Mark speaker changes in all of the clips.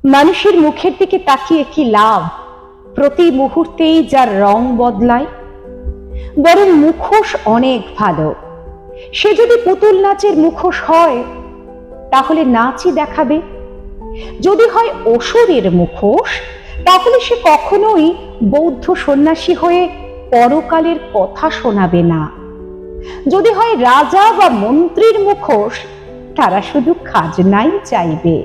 Speaker 1: মানুষের মুখের দিকে তাকিয়ে কি লাভ, প্রতি মুহূর্তেই যার রং বদলায়। বরং মুখোশ অনেক ভালো। সে যদি পুতুল নাচের মুখোশ হয় তাহলে নাচই দেখাবে। যদি হয় অসুরের মুখোশ তাহলে সে কখনোই বৌদ্ধ সন্ন্যাসী হয়ে পরকালের কথা শোনাবে না। যদি হয় রাজা বা মন্ত্রীর মুখোশ, তারা শুধু খাজনাই চাইবে।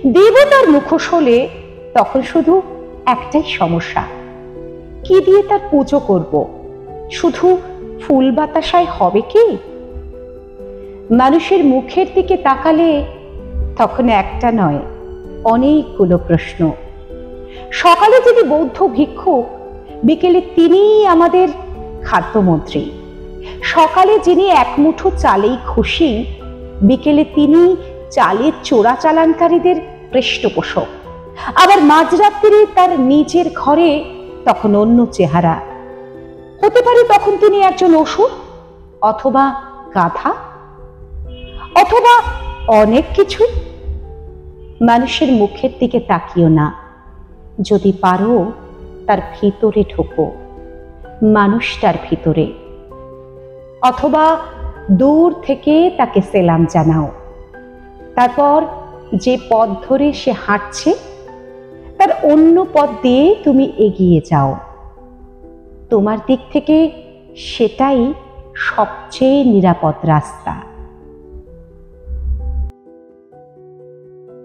Speaker 1: দেবতার মুখোশ হলে তখন শুধু একটাই সমস্যা, কি দিয়ে তার পুজো করব? শুধু ফুল বাতাসায় হবে কি? মানুষের মুখের দিকে তাকালে তখন একটা নয়, অনেকগুলো প্রশ্ন। সকালে যদি বৌদ্ধ ভিক্ষুক, বিকেলে তিনিই আমাদের খাদ্যমন্ত্রী। সকালে যিনি এক মুঠো চালেই খুশি, বিকেলে তিনি চালের চোরাচালানকারীদের পৃষ্ঠপোষক। আবার মাঝরাত্রি তার নিজের ঘরে তখন অন্য চেহারা। হতে পারে তখন তিনি একজন অসুর, অথবা গাধা, অথবা অনেক কিছু। মানুষের মুখের দিকে তাকিও না, যদি পারো তার ভিতরে ঢোকো, মানুষটার ভিতরে। অথবা দূর থেকে তাকে সেলাম জানাও। তারপর যে পথ ধরে সে হাঁটছে তার অন্য পথ দিয়ে তুমি এগিয়ে যাও। তোমার দিক থেকে সেটাই সবচেয়ে নিরাপদ রাস্তা।